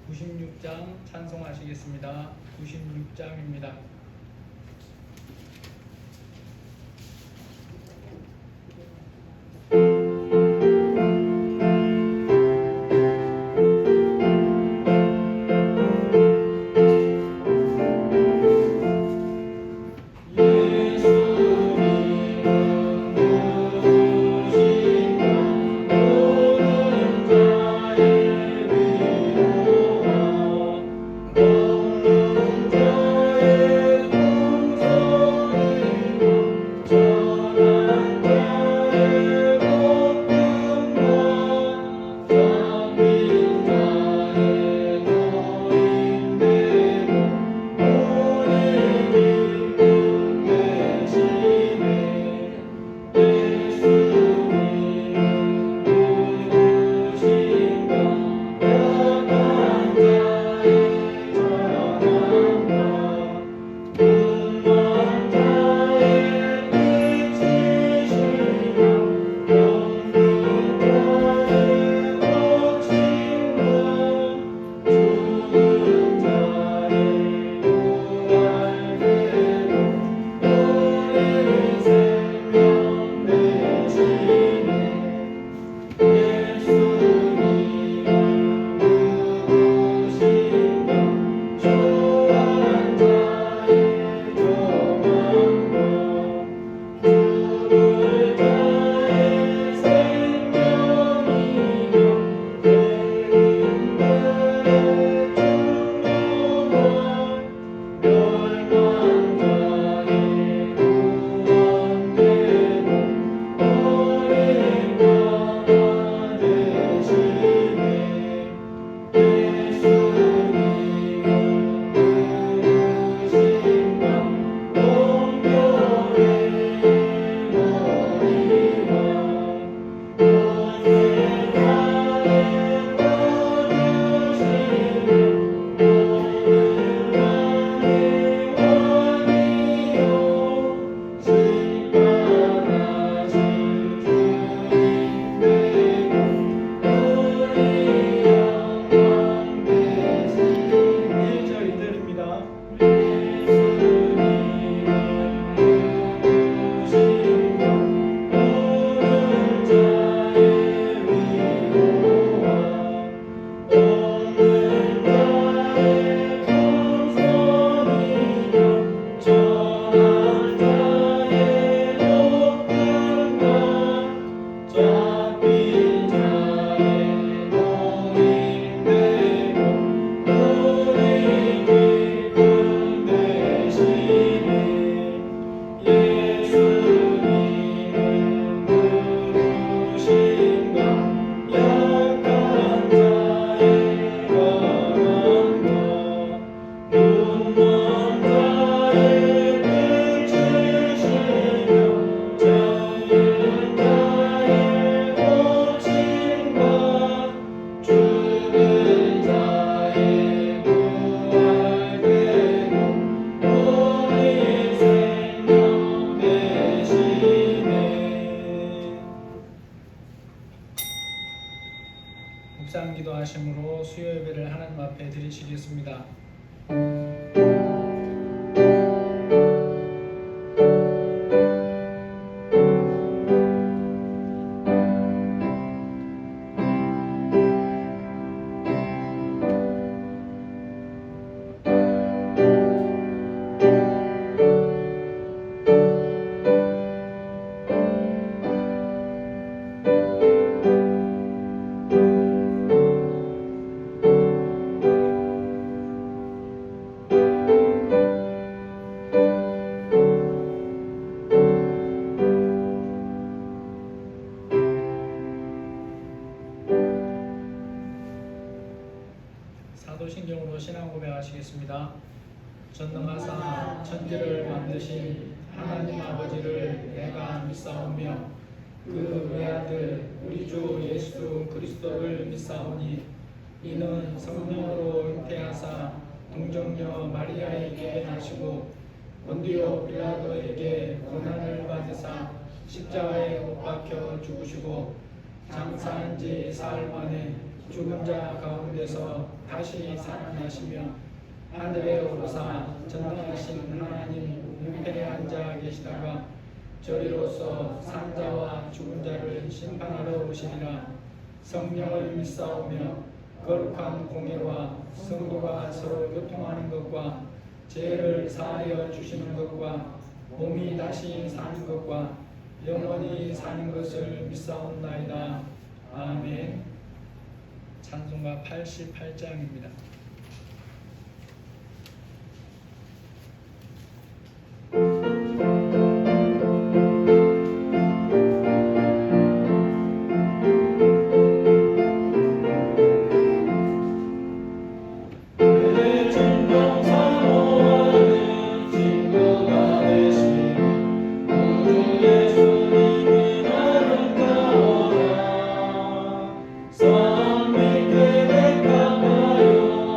96장 찬송하시겠습니다. 96장입니다. 묵상 기도하심으로 수요 예배를 하나님 앞에 드리시겠습니다. 사도신경으로 신앙 고백하시겠습니다. 전능하사 천지를 만드신 하나님 아버지를 내가 믿사오며 그 외아들 우리 주 예수 그리스도를 믿사오니 이는 성령으로 잉태하사 동정녀 마리아에게 나시고 본디오 빌라도에게 고난을 받으사 십자가에 못 박혀 죽으시고 장사한 지 사흘 만에 죽은 자 가운데서 다시 살아나시며 하늘에 오르사 전능하신 하나님 우편에 앉아 계시다가 저리로서 산자와 죽은 자를 심판하러 오시리라. 성령을 믿사오며 거룩한 공예와 성도가 서로 교통하는 것과 죄를 사하여 주시는 것과 몸이 다시 사는 것과 영원히 사는 것을 믿사옵나이다. 아멘. 찬송가 88장입니다. 산 밑에 백합화요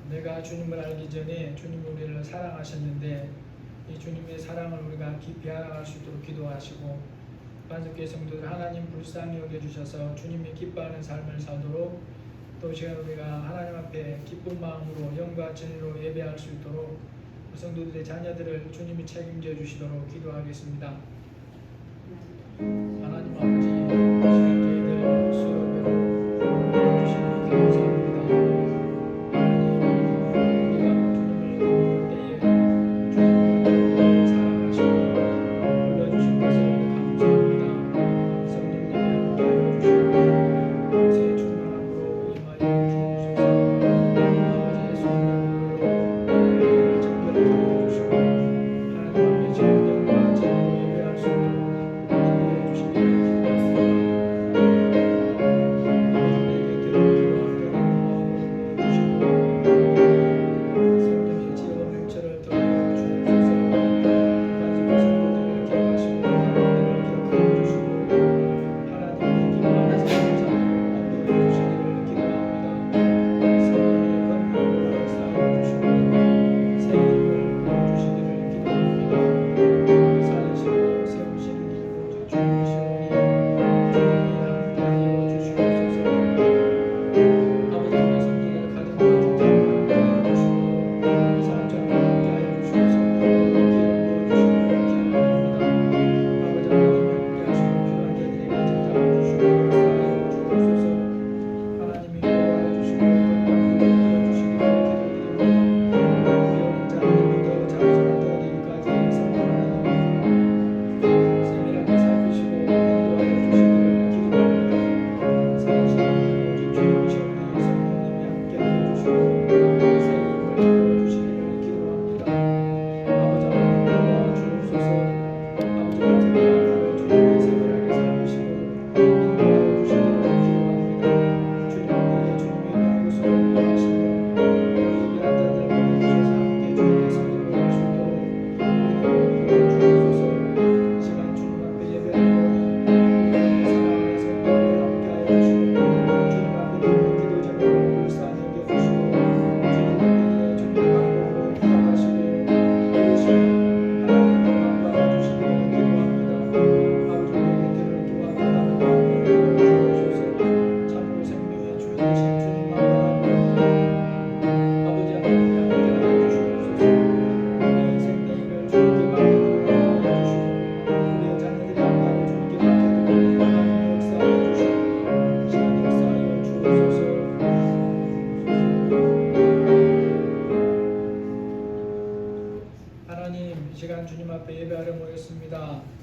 내가 주님을 알기 전에 주님이 우리를 사랑하셨는데 이 주님의 사랑을 우리가 깊이 알아갈 수 있도록 기도하시고 반석교회 성도들 하나님 불쌍히 여겨주셔서 주님이 기뻐하는 삶을 살도록 또 시간 우리가 하나님 앞에 기쁜 마음으로 영과 진리로 예배할 수 있도록 성도들의 자녀들을 주님이 책임져 주시도록 기도하겠습니다. 하나님 아버지 시간 저희들 수요예배로 주시니 감사합니다.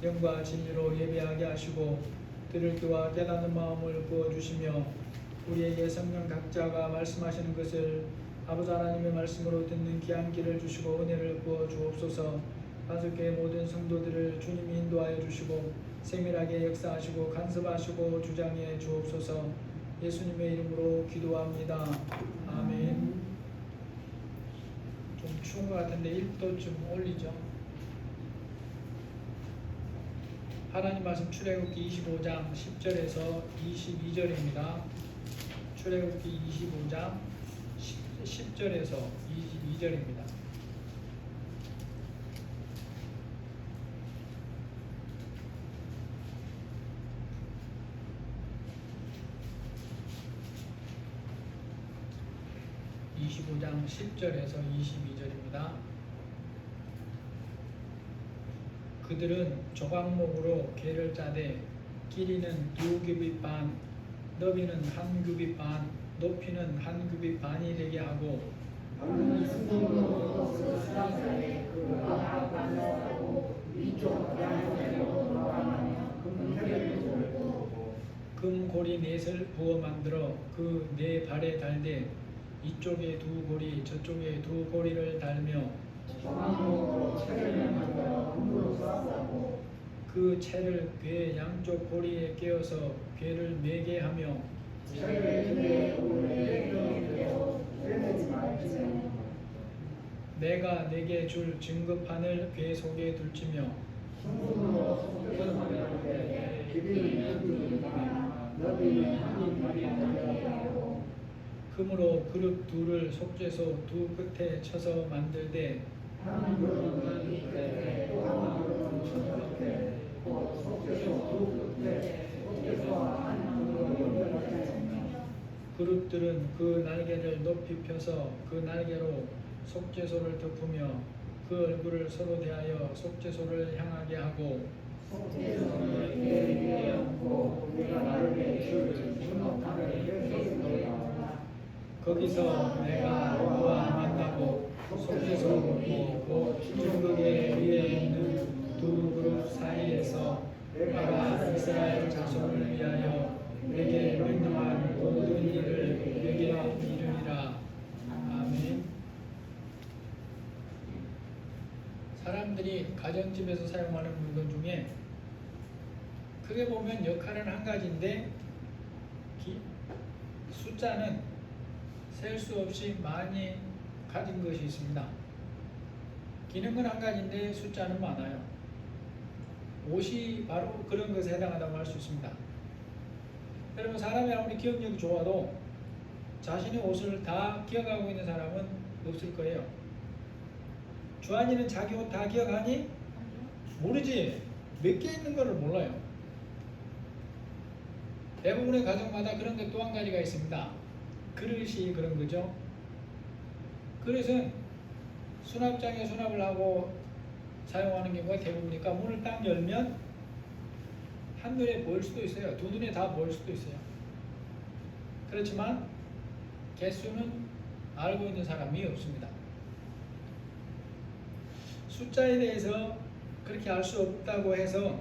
영과 진리로 예배하게 하시고 들을 귀와 깨닫는 마음을 부어주시며 우리에게 성령 각자가 말씀하시는 것을 아버지 하나님의 말씀으로 듣는 귀한 길을 주시고 은혜를 부어 주옵소서. 반석교회 모든 성도들을 주님이 인도하여 주시고 세밀하게 역사하시고 간섭하시고 주장해 주옵소서. 예수님의 이름으로 기도합니다. 아멘. 좀 추운 것 같은데 1도쯤 올리죠. 하나님 말씀 출애굽기 25장 10절에서 22절입니다. 출애굽기 25장 10절에서 22절입니다. (25장 10절에서 22절입니다) 그들은 조각목으로 궤를 짜되 길이는 2규빗 반, 너비는 1규빗 반, 높이는 1규빗 반이 되게 하고 금고리 넷을 부어 만들어 그 네 발에 달되 이쪽에 2고리 저쪽에 2고리를 달며 그 채를 궤 양쪽 고리에 끼워서 궤를 매게 하며 내가 내게 줄 증거판을 궤 속에 둘지며 금으로 그릇 둘을 속죄소 두 끝에 쳐서 만들되 한 그릇은 이 끝에 또 한 그릇은 저 끝에 곧 속죄소 두 끝에 속죄소 한 그릇을 연결하였으며 그릇들은 그 날개를 높이 펴서 그 날개로 속죄소를 덮으며 그 얼굴을 서로 대하여 속죄소를 향하게 하고 속죄소를 그 위에 얹고 우리가 나름의 줄을 주먹하는 펼쳤으리라. 거기서 내가 너와 만나고 속죄소 곧 중극의 위에 있는 두 그릇 사이에서 내가 이스라엘 자손을 위하여 내게 명령한 모든 일을 내게 이르리라. 아멘. 사람들이 가정집에서 사용하는 물건 중에 크게 보면 역할은 한 가지인데 숫자는 셀 수 없이 많이 가진 것이 있습니다. 기능은 한 가지인데 숫자는 많아요. 옷이 바로 그런 것에 해당한다고 할 수 있습니다. 여러분, 사람이 아무리 기억력이 좋아도 자신의 옷을 다 기억하고 있는 사람은 없을 거예요. 주한이는 자기 옷 다 기억하니? 모르지. 몇 개 있는 거를 몰라요. 대부분의 가정마다 그런 게 또 한 가지가 있습니다. 그릇이 그런 거죠. 그릇은 수납장에 수납을 하고 사용하는 경우가 대부분이니까 문을 딱 열면 한눈에 보일 수도 있어요. 두 눈에 다 보일 수도 있어요. 그렇지만 개수는 알고 있는 사람이 없습니다. 숫자에 대해서 그렇게 알 수 없다고 해서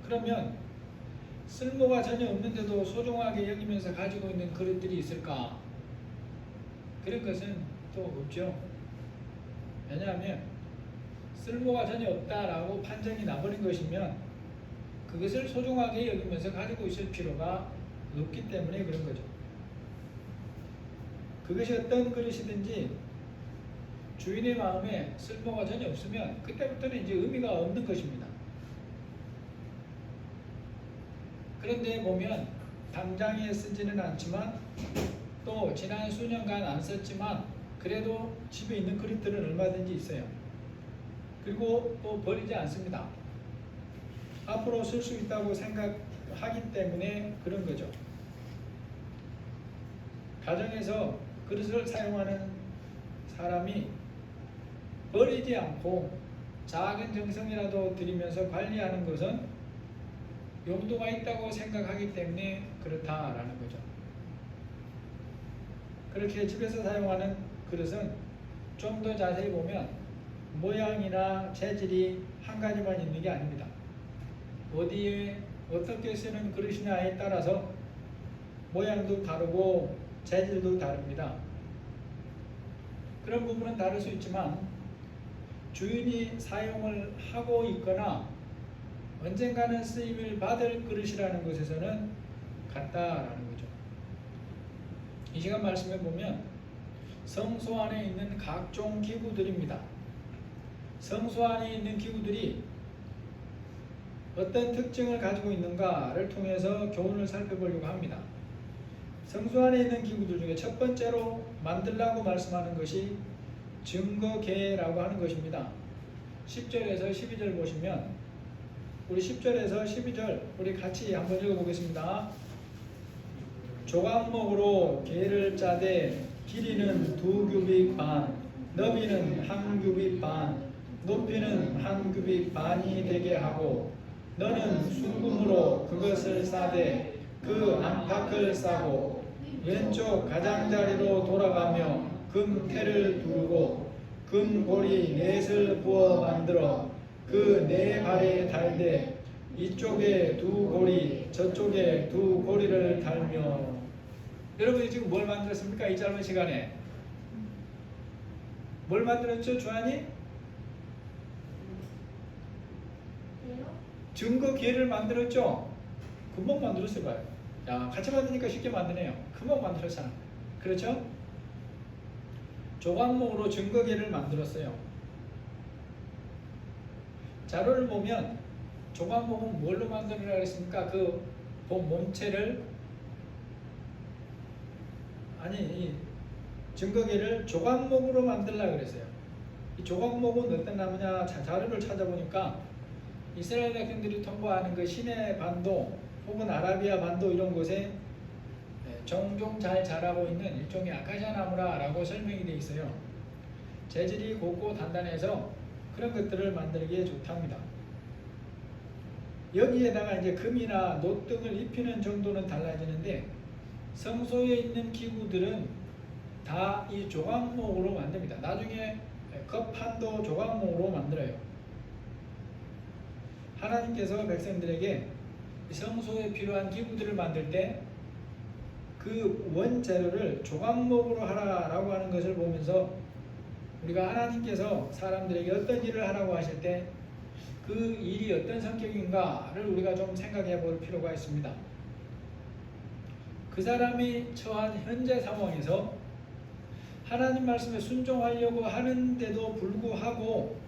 그러면 쓸모가 전혀 없는데도 소중하게 여기면서 가지고 있는 그릇들이 있을까? 그런 것은 또 없죠. 왜냐하면 쓸모가 전혀 없다라고 판정이 나버린 것이면 그것을 소중하게 여기면서 가지고 있을 필요가 없기 때문에 그런 거죠. 그것이 어떤 그릇이든지 주인의 마음에 쓸모가 전혀 없으면 그때부터는 이제 의미가 없는 것입니다. 그런데 보면 당장에 쓰지는 않지만 또 지난 수년간 안 썼지만 그래도 집에 있는 그릇들은 얼마든지 있어요. 그리고 또 버리지 않습니다. 앞으로 쓸 수 있다고 생각하기 때문에 그런 거죠. 가정에서 그릇을 사용하는 사람이 버리지 않고 작은 정성이라도 들이면서 관리하는 것은 용도가 있다고 생각하기 때문에 그렇다라는 거죠. 그렇게 집에서 사용하는 그릇은 좀 더 자세히 보면 모양이나 재질이 한 가지만 있는 게 아닙니다. 어디에 어떻게 쓰는 그릇이냐에 따라서 모양도 다르고 재질도 다릅니다. 그런 부분은 다를 수 있지만 주인이 사용을 하고 있거나 언젠가는 쓰임을 받을 그릇이라는 것에서는 같다라는 거죠. 이 시간 말씀해 보면 성소 안에 있는 각종 기구들입니다. 성소 안에 있는 기구들이 어떤 특징을 가지고 있는가를 통해서 교훈을 살펴보려고 합니다. 성소 안에 있는 기구들 중에 첫 번째로 만들라고 말씀하는 것이 증거계라고 하는 것입니다. 10절에서 12절 보시면 우리 10절에서 12절 우리 같이 한번 읽어보겠습니다. 조각목으로 계를 짜되 길이는 2규빗 반, 너비는 1규빗 반, 높이는 1규빗 반이 되게 하고 너는 순금으로 그것을 싸되 그 안팎을 싸고 왼쪽 가장자리로 돌아가며 금태를 두르고 금고리 넷을 부어 만들어 그 네 발에 달되 이쪽에 2고리 저쪽에 2고리를 달며. 여러분이 지금 뭘 만들었습니까? 이 짧은 시간에 뭘 만들었죠? 주한이? 증거기회를 만들었죠? 금방 만들었어요. 봐요. 야, 같이 만드니까 쉽게 만드네요. 금방 만들었잖아. 그렇죠? 조각목으로 증거기회를 만들었어요. 자료를 보면 조각목은 뭘로 만들으라 그랬습니까? 그 몸체를 아니 이 증거계를 조각목으로 만들라 그랬어요. 이 조각목은 어떤 나무냐 자료를 찾아보니까 이스라엘 백성들이 통과하는 그 시내 반도 혹은 아라비아 반도 이런 곳에 종종 잘 자라고 있는 일종의 아카시아 나무라고 설명이 되어 있어요. 재질이 곱고 단단해서 그런 것들을 만들기에 좋답니다. 여기에다가 이제 금이나 놋 등을 입히는 정도는 달라지는데 성소에 있는 기구들은 다 이 조각목으로 만듭니다. 나중에 컵판도 조각목으로 만들어요. 하나님께서 백성들에게 성소에 필요한 기구들을 만들 때 그 원재료를 조각목으로 하라라고 하는 것을 보면서 우리가 하나님께서 사람들에게 어떤 일을 하라고 하실 때 그 일이 어떤 성격인가를 우리가 좀 생각해 볼 필요가 있습니다. 그 사람이 처한 현재 상황에서 하나님 말씀에 순종하려고 하는데도 불구하고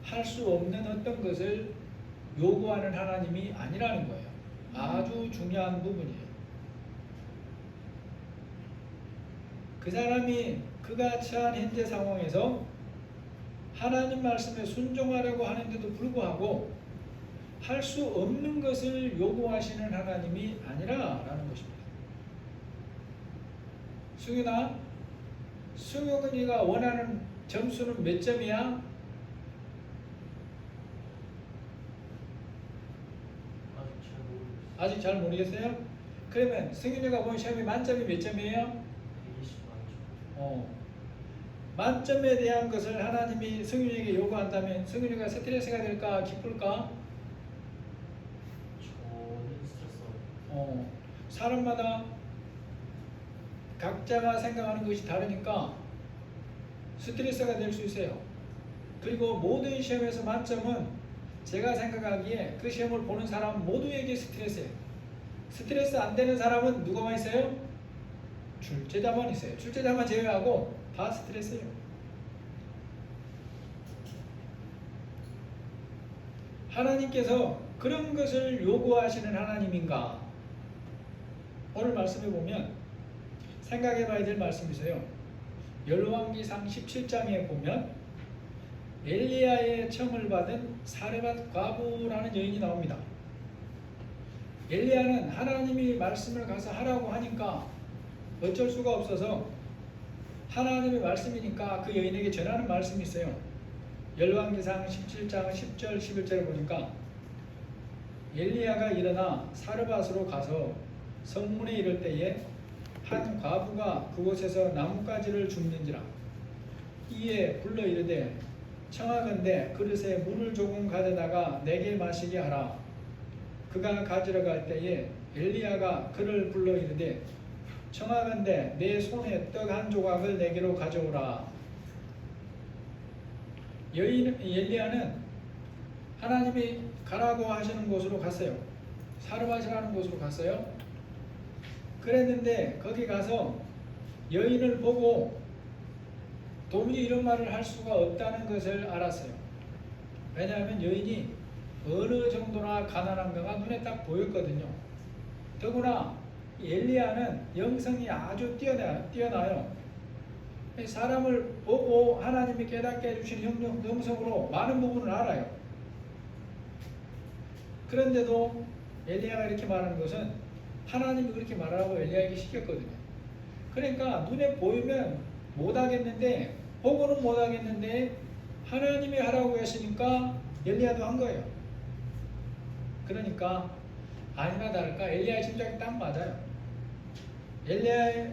할 수 없는 어떤 것을 요구하는 하나님이 아니라는 거예요. 아주 중요한 부분이에요. 그 사람이 그가 처한 현재 상황에서 하나님 말씀에 순종하려고 하는데도 불구하고 할 수 없는 것을 요구하시는 하나님이 아니라라는 것입니다. 승윤이가 원하는 점수는 몇 점이야? 아직 잘 모르겠어요? 그러면 승윤이가 본 시험이 만점이 몇 점이에요? 120만점. 만점에 대한 것을 하나님이 승윤이에게 요구한다면 승윤이가 스트레스가 될까 기쁠까? 저는 스트레스. 사람마다 각자가 생각하는 것이 다르니까 스트레스가 될 수 있어요. 그리고 모든 시험에서 만점은 제가 생각하기에 그 시험을 보는 사람 모두에게 스트레스예요. 스트레스 안 되는 사람은 누가만 있어요? 출제자만 있어요. 출제자만 제외하고 다 스트레스예요. 하나님께서 그런 것을 요구하시는 하나님인가? 오늘 말씀에 보면 생각해 봐야 될 말씀이 있어요. 열왕기상 17장에 보면 엘리야의 청을 받은 사르밧 과부라는 여인이 나옵니다. 엘리야는 하나님이 말씀을 가서 하라고 하니까 어쩔 수가 없어서 하나님의 말씀이니까 그 여인에게 전하는 말씀이 있어요. 열왕기상 17장 10절 11절을 보니까 엘리야가 일어나 사르밧으로 가서 성문에 이를 때에 한 과부가 그곳에서 나뭇가지를 줍는지라. 이에 불러 이르되 청하건대 그릇에 물을 조금 가져다가 내게 마시게 하라. 그가 가지러 갈 때에 엘리야가 그를 불러 이르되 청하건대 내 손에 떡 한 조각을 내게로 가져오라. 엘리야는 하나님이 가라고 하시는 곳으로 갔어요. 사르밧이라는 곳으로 갔어요. 그랬는데 거기 가서 여인을 보고 도무지 이런 말을 할 수가 없다는 것을 알았어요. 왜냐하면 여인이 어느 정도나 가난한가가 눈에 딱 보였거든요. 더구나 엘리야는 영성이 아주 뛰어나요. 사람을 보고 하나님이 깨닫게 해주신 영성으로 많은 부분을 알아요. 그런데도 엘리야가 이렇게 말하는 것은 하나님이 그렇게 말하라고 엘리야에게 시켰거든요. 그러니까 눈에 보이면 못하겠는데 보고는 못하겠는데 하나님이 하라고 했으니까 엘리야도 한 거예요. 그러니까 아니나 다를까 엘리야의 심장이 딱 맞아요. 엘리야의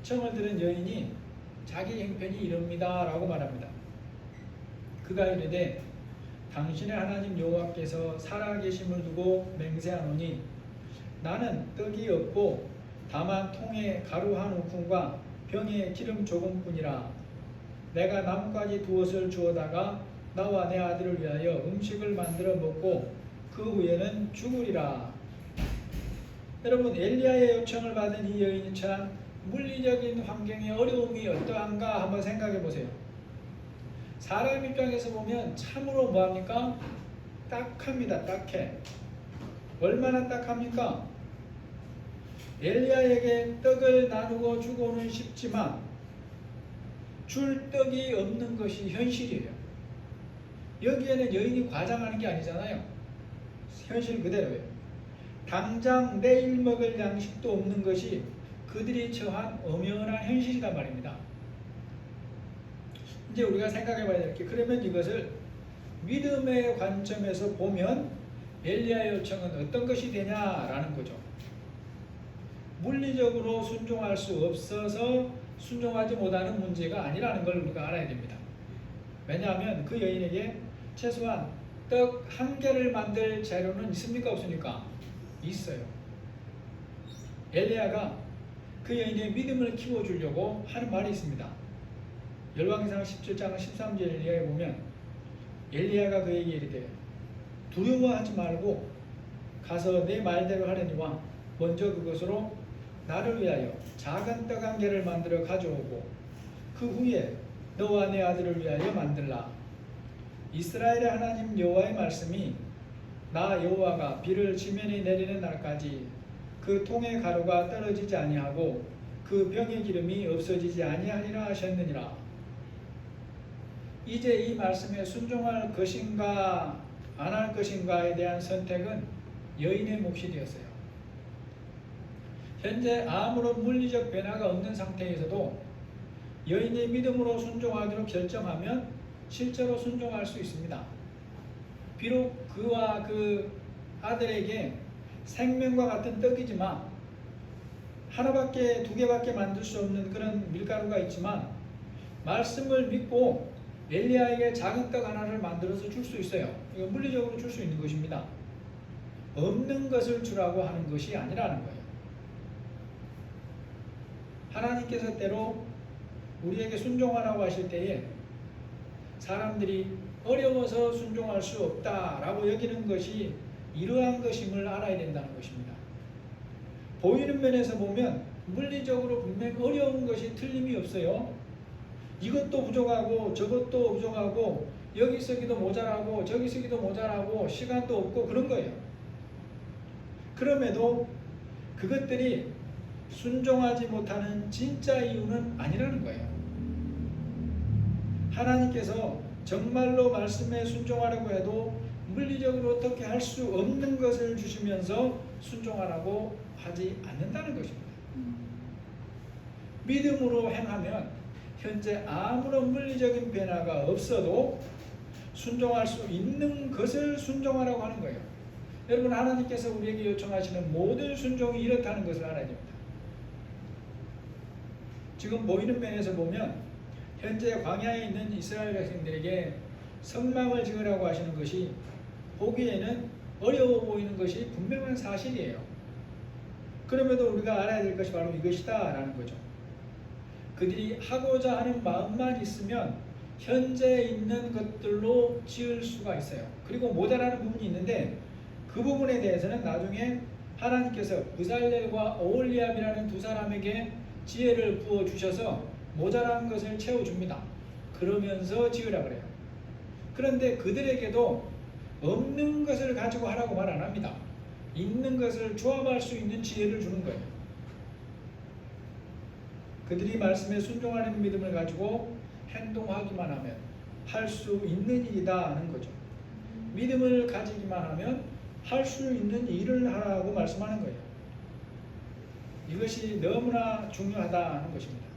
청을 들은 여인이 자기 형편이 이럽니다 라고 말합니다. 그가 이르되 당신의 하나님 여호와께서 살아계심을 두고 맹세하노니 나는 떡이 없고 다만 통에 가루 한 움큼과 병에 기름 조금뿐이라. 내가 나뭇가지 두엇을 주어다가 나와 내 아들을 위하여 음식을 만들어 먹고 그 후에는 죽으리라. 여러분 엘리야의 요청을 받은 이 여인이 처한 물리적인 환경의 어려움이 어떠한가 한번 생각해 보세요. 사람 입장에서 보면 참으로 뭐합니까? 딱합니다. 딱해. 얼마나 딱합니까? 엘리야에게 떡을 나누고 주고는 싶지만 줄 떡이 없는 것이 현실이에요. 여기에는 여인이 과장하는 게 아니잖아요. 현실 그대로예요. 당장 내일 먹을 양식도 없는 것이 그들이 처한 엄연한 현실이란 말입니다. 이제 우리가 생각해 봐야 될 게, 그러면 이것을 믿음의 관점에서 보면 엘리야의 요청은 어떤 것이 되냐라는 거죠. 물리적으로 순종할 수 없어서 순종하지 못하는 문제가 아니라는 걸 우리가 알아야 됩니다. 왜냐하면 그 여인에게 최소한 떡 한 개를 만들 재료는 있습니까 없습니까? 있어요. 엘리야가 그 여인의 믿음을 키워주려고 하는 말이 있습니다. 열왕기상 17장 13절에 보면 엘리야가 그에게 이르되 두려워하지 말고 가서 내 말대로 하려니와 먼저 그것으로 나를 위하여 작은 떡 한 개를 만들어 가져오고 그 후에 너와 내 아들을 위하여 만들라. 이스라엘의 하나님 여호와의 말씀이 나 여호와가 비를 지면에 내리는 날까지 그 통의 가루가 떨어지지 아니하고 그 병의 기름이 없어지지 아니하리라 하셨느니라. 이제 이 말씀에 순종할 것인가 안 할 것인가에 대한 선택은 여인의 몫이 되었어요. 현재 아무런 물리적 변화가 없는 상태에서도 여인이 믿음으로 순종하기로 결정하면 실제로 순종할 수 있습니다. 비록 그와 그 아들에게 생명과 같은 떡이지만 하나밖에 두 개밖에 만들 수 없는 그런 밀가루가 있지만 말씀을 믿고 엘리야에게 작은 떡 하나를 만들어서 줄 수 있어요. 이거 물리적으로 줄 수 있는 것입니다. 없는 것을 주라고 하는 것이 아니라는 거예요. 하나님께서 때로 우리에게 순종하라고 하실 때에 사람들이 어려워서 순종할 수 없다라고 여기는 것이 이러한 것임을 알아야 된다는 것입니다. 보이는 면에서 보면 물리적으로 분명 어려운 것이 틀림이 없어요. 이것도 부족하고 저것도 부족하고 여기 쓰기도 모자라고 저기 쓰기도 모자라고 시간도 없고 그런 거예요. 그럼에도 그것들이 순종하지 못하는 진짜 이유는 아니라는 거예요. 하나님께서 정말로 말씀에 순종하려고 해도 물리적으로 어떻게 할 수 없는 것을 주시면서 순종하라고 하지 않는다는 것입니다. 믿음으로 행하면 현재 아무런 물리적인 변화가 없어도 순종할 수 있는 것을 순종하라고 하는 거예요. 여러분, 하나님께서 우리에게 요청하시는 모든 순종이 이렇다는 것을 알아야 됩니다. 지금 보이는 면에서 보면 현재 광야에 있는 이스라엘 백성들에게 성막을 지으라고 하시는 것이 보기에는 어려워 보이는 것이 분명한 사실이에요. 그럼에도 우리가 알아야 될 것이 바로 이것이다 라는 거죠. 그들이 하고자 하는 마음만 있으면 현재 있는 것들로 지을 수가 있어요. 그리고 모자라는 부분이 있는데 그 부분에 대해서는 나중에 하나님께서 브살렐과 오홀리압이라는 두 사람에게 지혜를 부어주셔서 모자란 것을 채워줍니다. 그러면서 지으라 그래요. 그런데 그들에게도 없는 것을 가지고 하라고 말 안 합니다. 있는 것을 조합할 수 있는 지혜를 주는 거예요. 그들이 말씀에 순종하는 믿음을 가지고 행동하기만 하면 할 수 있는 일이다 하는 거죠. 믿음을 가지기만 하면 할 수 있는 일을 하라고 말씀하는 거예요. 이것이 너무나 중요하다는 것입니다.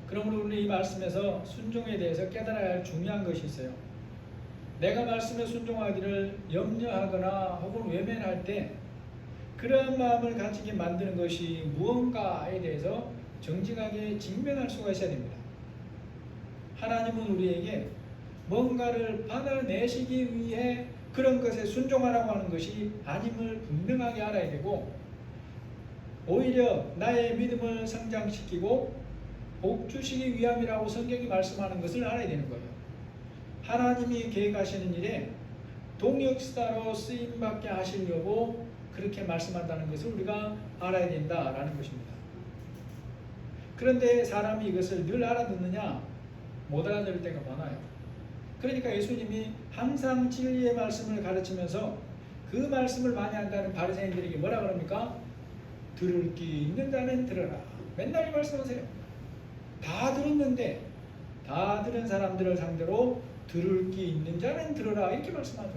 그러므로 우리 이 말씀에서 순종에 대해서 깨달아야 할 중요한 것이 있어요. 내가 말씀에 순종하기를 염려하거나 혹은 외면할 때 그러한 마음을 가지게 만드는 것이 무언가에 대해서 정직하게 직면할 수가 있어야 됩니다. 하나님은 우리에게 뭔가를 받아내시기 위해 그런 것에 순종하라고 하는 것이 아님을 분명하게 알아야 되고, 오히려 나의 믿음을 성장시키고 복 주시기 위함이라고 성경이 말씀하는 것을 알아야 되는 거예요. 하나님이 계획하시는 일에 동역사로 쓰임받게 하시려고 그렇게 말씀한다는 것을 우리가 알아야 된다라는 것입니다. 그런데 사람이 이것을 늘 알아듣느냐? 못 알아들을 때가 많아요. 그러니까 예수님이 항상 진리의 말씀을 가르치면서 그 말씀을 많이 한다는 바리새인들에게 뭐라 그럽니까? 들을 귀 있는 자는 들어라. 맨날 이 말씀하세요. 다 들었는데 다 들은 사람들을 상대로 들을 귀 있는 자는 들어라 이렇게 말씀하죠.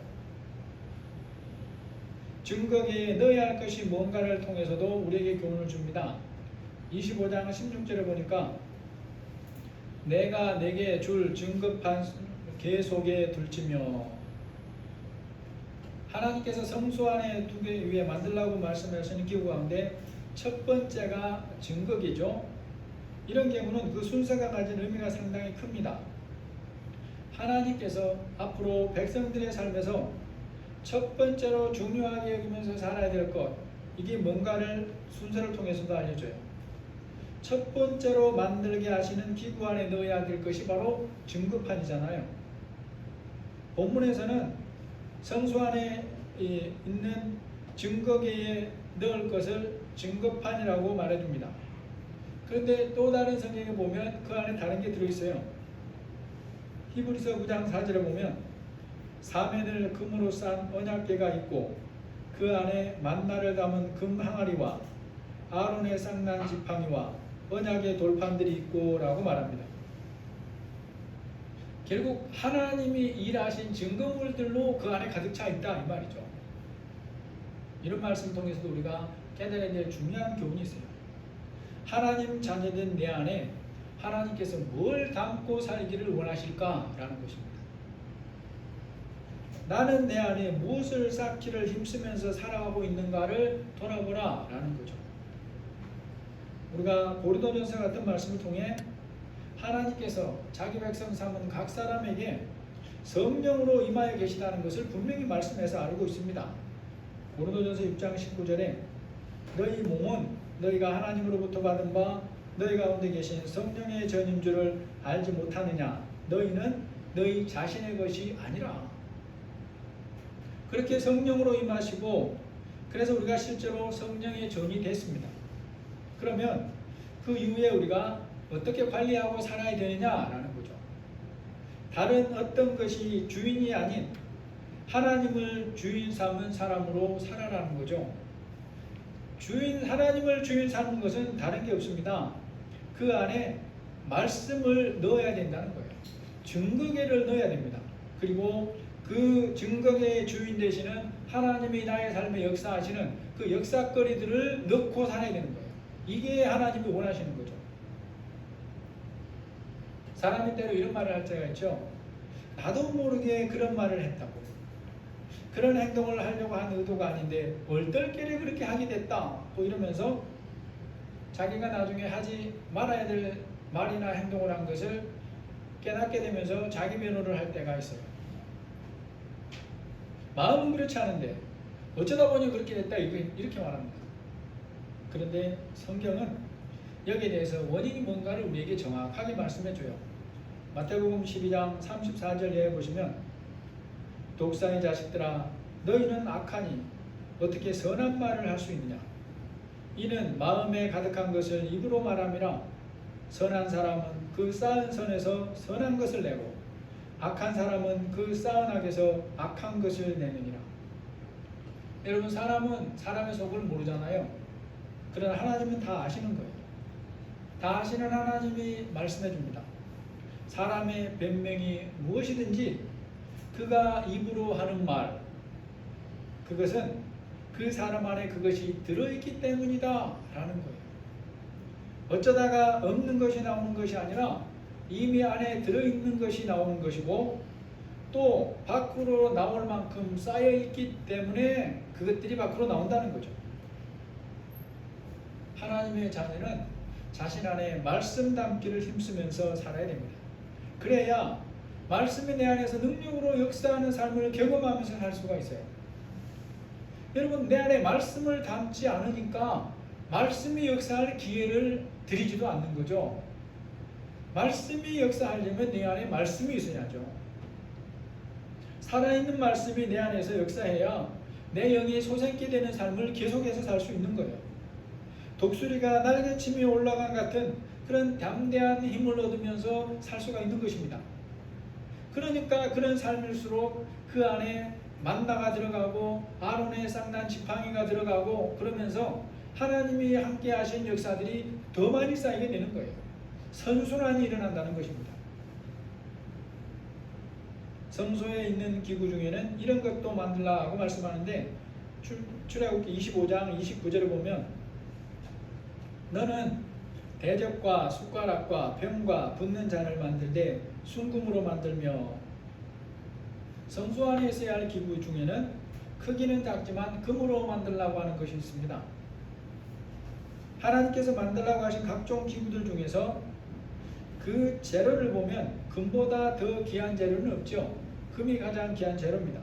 증거기에 넣어야 할 것이 뭔가를 통해서도 우리에게 교훈을 줍니다. 25장 16절에 보니까 내가 내게 줄 증거판 계 속에 둘치며, 하나님께서 성소 안에 두기 위해 만들라고 말씀하시는 기구 가운데 첫 번째가 증거기죠. 이런 경우는 그 순서가 가진 의미가 상당히 큽니다. 하나님께서 앞으로 백성들의 삶에서 첫 번째로 중요하게 여기면서 살아야 될 것, 이게 뭔가를 순서를 통해서도 알려줘요. 첫 번째로 만들게 하시는 기구 안에 넣어야 될 것이 바로 증거판이잖아요. 본문에서는 성소 안에 있는 증거기에 넣을 것을 증거판이라고 말해줍니다. 그런데 또 다른 성경에 보면 그 안에 다른 게 들어있어요. 히브리서 9장 4절에 보면 사면을 금으로 싼 언약궤가 있고 그 안에 만나를 담은 금 항아리와 아론의 쌍난 지팡이와 언약의 돌판들이 있고 라고 말합니다. 결국 하나님이 일하신 증거물들로 그 안에 가득 차 있다 이 말이죠. 이런 말씀을 통해서도 우리가 깨달아야 될 중요한 교훈이 있어요. 하나님 자녀된 내 안에 하나님께서 뭘 담고 살기를 원하실까라는 것입니다. 나는 내 안에 무엇을 쌓기를 힘쓰면서 살아가고 있는가를 돌아보라 라는 거죠. 우리가 고린도전서 같은 말씀을 통해 하나님께서 자기 백성 삼은 각 사람에게 성령으로 임하여 계시다는 것을 분명히 말씀해서 알고 있습니다. 고린도전서 6장 19절에 너희 몸은 너희가 하나님으로부터 받은 바 너희 가운데 계신 성령의 전인 줄을 알지 못하느냐. 너희는 너희 자신의 것이 아니라. 그렇게 성령으로 임하시고 그래서 우리가 실제로 성령의 전이 됐습니다. 그러면 그 이후에 우리가 어떻게 관리하고 살아야 되느냐라는 거죠. 다른 어떤 것이 주인이 아닌 하나님을 주인 삼은 사람으로 살아라는 거죠. 하나님을 주인 삼는 것은 다른 게 없습니다. 그 안에 말씀을 넣어야 된다는 거예요. 증거계를 넣어야 됩니다. 그리고 그 증거계의 주인 되시는 하나님이 나의 삶에 역사하시는 그 역사거리들을 넣고 살아야 되는 거예요. 이게 하나님이 원하시는 거죠. 사람이 때로 이런 말을 할 때가 있죠. 나도 모르게 그런 말을 했다고. 그런 행동을 하려고 한 의도가 아닌데 얼떨결에 그렇게 하게 됐다. 뭐 이러면서 자기가 나중에 하지 말아야 될 말이나 행동을 한 것을 깨닫게 되면서 자기 변호를 할 때가 있어요. 마음은 그렇지 않은데 어쩌다 보니 그렇게 됐다 이렇게 말합니다. 그런데 성경은 여기에 대해서 원인이 뭔가를 우리에게 정확하게 말씀해줘요. 마태복음 12장 34절에 보시면 독사의 자식들아 너희는 악하니 어떻게 선한 말을 할 수 있느냐. 이는 마음에 가득한 것을 입으로 말함이라. 선한 사람은 그 쌓은 선에서 선한 것을 내고 악한 사람은 그 쌓은 악에서 악한 것을 내느니라. 여러분, 사람은 사람의 속을 모르잖아요. 그러나 하나님은 다 아시는 거예요. 다 아시는 하나님이 말씀해 줍니다. 사람의 변명이 무엇이든지 그가 입으로 하는 말, 그것은 그 사람 안에 그것이 들어있기 때문이다 라는 거예요. 어쩌다가 없는 것이 나오는 것이 아니라 이미 안에 들어있는 것이 나오는 것이고 또 밖으로 나올 만큼 쌓여있기 때문에 그것들이 밖으로 나온다는 거죠. 하나님의 자녀는 자신 안에 말씀 담기를 힘쓰면서 살아야 됩니다. 그래야 말씀이 내 안에서 능력으로 역사하는 삶을 경험하면서 살 수가 있어요. 여러분, 내 안에 말씀을 담지 않으니까 말씀이 역사할 기회를 드리지도 않는 거죠. 말씀이 역사하려면 내 안에 말씀이 있어야죠. 살아있는 말씀이 내 안에서 역사해야 내 영이 소생케 되는 삶을 계속해서 살 수 있는 거예요. 독수리가 날개치며 올라간 같은 그런 담대한 힘을 얻으면서 살 수가 있는 것입니다. 그러니까 그런 삶일수록 그 안에 만나가 들어가고 아론의 쌍난 지팡이가 들어가고 그러면서 하나님이 함께 하신 역사들이 더 많이 쌓이게 되는 거예요. 선순환이 일어난다는 것입니다. 성소에 있는 기구 중에는 이런 것도 만들라고 말씀하는데 출애굽기 25장 29절에 보면 너는 대접과 숟가락과 병과 붓는 잔을 만들되 순금으로 만들며 성소 안에 있어야 할 기구 중에는 크기는 작지만 금으로 만들라고 하는 것이 있습니다. 하나님께서 만들라고 하신 각종 기구들 중에서 그 재료를 보면 금보다 더 귀한 재료는 없죠. 금이 가장 귀한 재료입니다.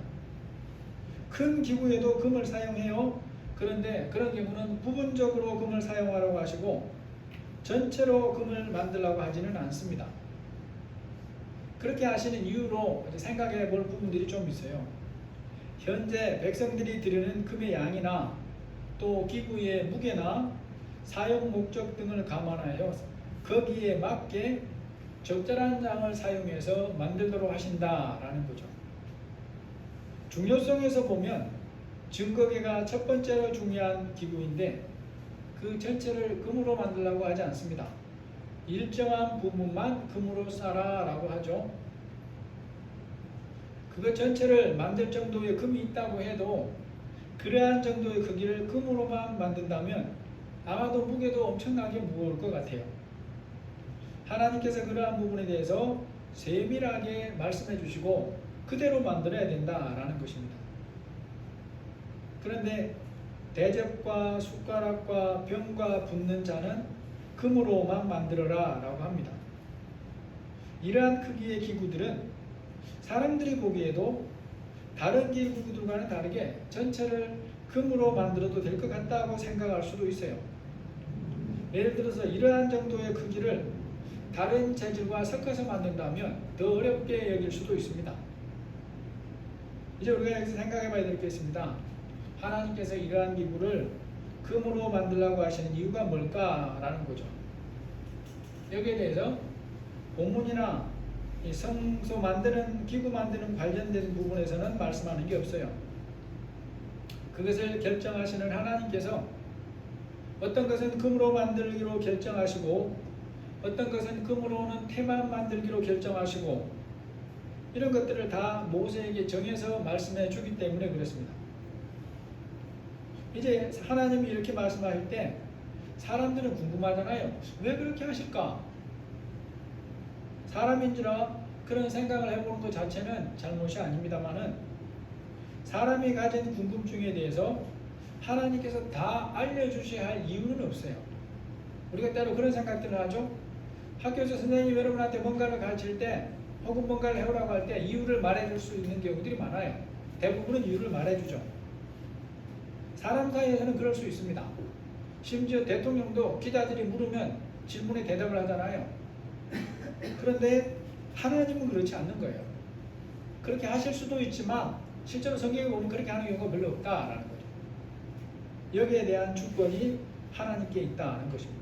큰 기구에도 금을 사용해요. 그런데 그런 경우는 부분적으로 금을 사용하라고 하시고 전체로 금을 만들라고 하지는 않습니다. 그렇게 하시는 이유로 생각해 볼 부분들이 좀 있어요. 현재 백성들이 드리는 금의 양이나 또 기구의 무게나 사용 목적 등을 감안하여 거기에 맞게 적절한 양을 사용해서 만들도록 하신다라는 거죠. 중요성에서 보면 증거계가 첫 번째로 중요한 기구인데 그 전체를 금으로 만들라고 하지 않습니다. 일정한 부분만 금으로 싸라라고 하죠. 그것 전체를 만들 정도의 금이 있다고 해도 그러한 정도의 크기를 금으로만 만든다면 아마도 무게도 엄청나게 무거울 것 같아요. 하나님께서 그러한 부분에 대해서 세밀하게 말씀해 주시고 그대로 만들어야 된다라는 것입니다. 그런데 대접과 숟가락과 병과 붓는 잔은 금으로만 만들어라 라고 합니다. 이러한 크기의 기구들은 사람들이 보기에도 다른 기구들과는 다르게 전체를 금으로 만들어도 될 것 같다고 생각할 수도 있어요. 예를 들어서 이러한 정도의 크기를 다른 재질과 섞어서 만든다면 더 어렵게 여길 수도 있습니다. 이제 우리가 여기서 생각해 봐야 될 게 있습니다. 하나님께서 이러한 기구를 금으로 만들라고 하시는 이유가 뭘까라는 거죠. 여기에 대해서 본문이나 이 성소 만드는 기구 만드는 관련된 부분에서는 말씀하는 게 없어요. 그것을 결정하시는 하나님께서 어떤 것은 금으로 만들기로 결정하시고 어떤 것은 금으로는 태만 만들기로 결정하시고 이런 것들을 다 모세에게 정해서 말씀해 주기 때문에 그렇습니다. 이제 하나님이 이렇게 말씀하실 때 사람들은 궁금하잖아요. 왜 그렇게 하실까? 사람인지라 그런 생각을 해보는 것 자체는 잘못이 아닙니다만은 사람이 가진 궁금증에 대해서 하나님께서 다 알려주셔야 할 이유는 없어요. 우리가 때로 그런 생각들을 하죠. 학교에서 선생님이 여러분한테 뭔가를 가르칠 때 혹은 뭔가를 해오라고 할 때 이유를 말해줄 수 있는 경우들이 많아요. 대부분은 이유를 말해주죠. 사람 사이에서는 그럴 수 있습니다. 심지어 대통령도 기자들이 물으면 질문에 대답을 하잖아요. 그런데 하나님은 그렇지 않는 거예요. 그렇게 하실 수도 있지만 실제로 성경에 보면 그렇게 하는 경우가 별로 없다라는 거죠. 여기에 대한 주권이 하나님께 있다는 것입니다.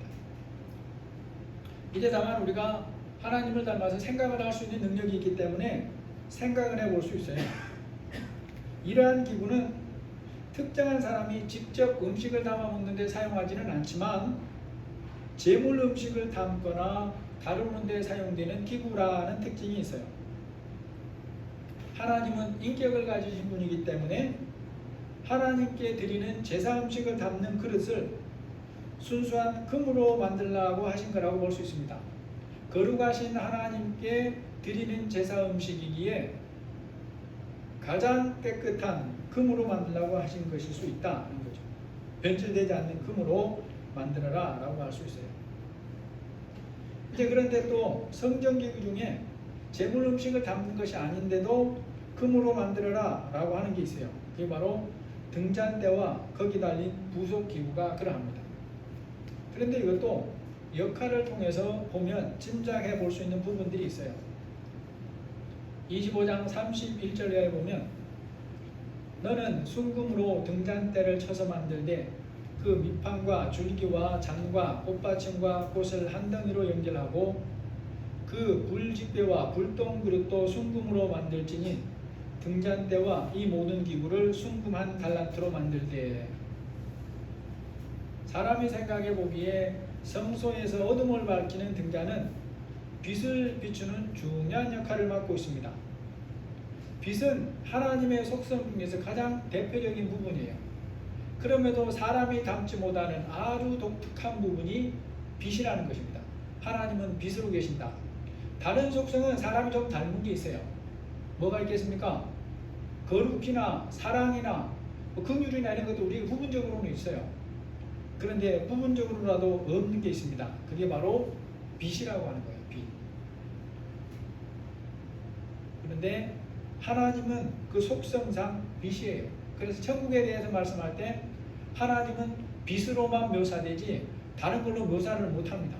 이제 다만 우리가 하나님을 닮아서 생각을 할 수 있는 능력이 있기 때문에 생각을 해볼 수 있어요. 이러한 기구는 특정한 사람이 직접 음식을 담아 먹는 데 사용하지는 않지만 제물 음식을 담거나 다루는 데 사용되는 기구라는 특징이 있어요. 하나님은 인격을 가지신 분이기 때문에 하나님께 드리는 제사 음식을 담는 그릇을 순수한 금으로 만들라고 하신 거라고 볼 수 있습니다. 거룩하신 하나님께 드리는 제사 음식이기에 가장 깨끗한 금으로 만들라고 하신 것일 수 있다는 거죠. 변질되지 않는 금으로 만들어라 라고 할 수 있어요. 이제 그런데 또 성전기구 중에 제물 음식을 담는 것이 아닌데도 금으로 만들어라 라고 하는 게 있어요. 그게 바로 등잔대와 거기 달린 부속기구가 그러합니다. 그런데 이것도 역할을 통해서 보면 짐작해 볼 수 있는 부분들이 있어요. 25장 31절에 보면 너는 순금으로 등잔대를 쳐서 만들되 그 밑판과 줄기와 잔과 꽃받침과 꽃을 한 덩이로 연결하고 그 불집게와 불똥 그릇도 순금으로 만들지니 등잔대와 이 모든 기구를 순금 한 달란트로 만들되 사람이 생각해 보기에 성소에서 어둠을 밝히는 등잔은 빛을 비추는 중요한 역할을 맡고 있습니다. 빛은 하나님의 속성 중에서 가장 대표적인 부분이에요. 그럼에도 사람이 닮지 못하는 아주 독특한 부분이 빛이라는 것입니다. 하나님은 빛으로 계신다. 다른 속성은 사람이 좀 닮은 게 있어요. 뭐가 있겠습니까? 거룩이나 사랑이나 긍휼이나 이런 것도 우리 부분적으로는 있어요. 그런데 부분적으로라도 없는 게 있습니다. 그게 바로 빛이라고 하는 거예요. 빛. 그런데 하나님은 그 속성상 빛이에요. 그래서 천국에 대해서 말씀할 때 하나님은 빛으로만 묘사되지 다른 걸로 묘사를 못합니다.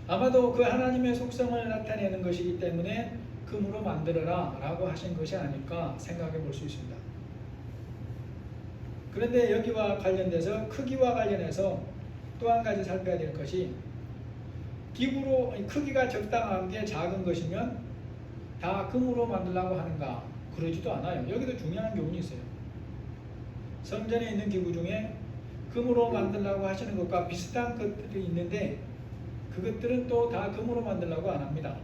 아마도 그 하나님의 속성을 나타내는 것이기 때문에 금으로 만들어라 라고 하신 것이 아닐까 생각해 볼 수 있습니다. 그런데 여기와 관련돼서 크기와 관련해서 또 한 가지 살펴야 될 것이 기구로 크기가 적당한 게 작은 것이면 다 금으로 만들라고 하는가? 그러지도 않아요. 여기도 중요한 교훈이 있어요. 성전에 있는 기구 중에 금으로 만들라고 하시는 것과 비슷한 것들이 있는데 그것들은 또 다 금으로 만들라고 안 합니다.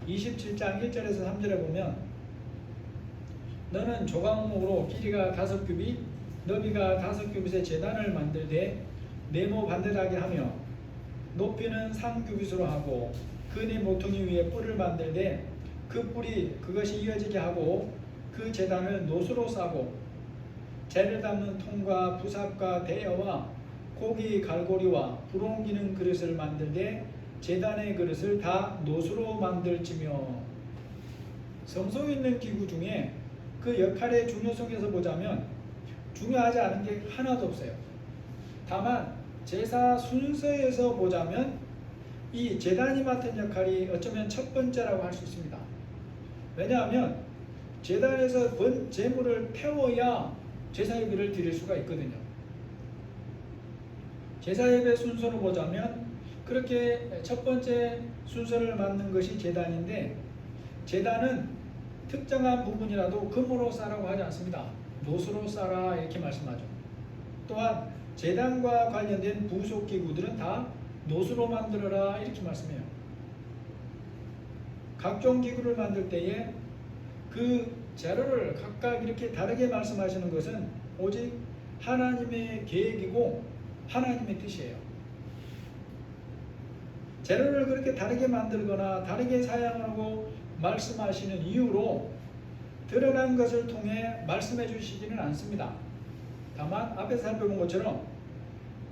27장 1절에서 3절에 보면 너는 조각목으로 길이가 5규빗 너비가 5규빗의 제단을 만들되 네모 반듯하게 하며 높이는 3규빗으로 하고 그 네 모퉁이 위에 뿔을 만들되 그 뿔이 그것이 이어지게 하고 그 제단을 노수로 싸고 재를 담는 통과 부삽과 대여와 고기 갈고리와 불 옮기는 그릇을 만들되 제단의 그릇을 다 노수로 만들지며. 성소에 있는 기구 중에 그 역할의 중요성에서 보자면 중요하지 않은 게 하나도 없어요. 다만 제사 순서에서 보자면 이 제단이 맡은 역할이 어쩌면 첫 번째라고 할 수 있습니다. 왜냐하면 제단에서 본 제물을 태워야 제사 예배를 드릴 수가 있거든요. 제사 예배 순서로 보자면 그렇게 첫 번째 순서를 맡는 것이 제단인데 제단은 특정한 부분이라도 금으로 싸라고 하지 않습니다. 노수로 싸라 이렇게 말씀하죠. 또한 제단과 관련된 부속 기구들은 다 노수로 만들어라 이렇게 말씀해요. 각종 기구를 만들 때에 그 재료를 각각 이렇게 다르게 말씀하시는 것은 오직 하나님의 계획이고 하나님의 뜻이에요. 재료를 그렇게 다르게 만들거나 다르게 사용하고 말씀하시는 이유로 드러난 것을 통해 말씀해 주시지는 않습니다. 다만 앞에 살펴본 것처럼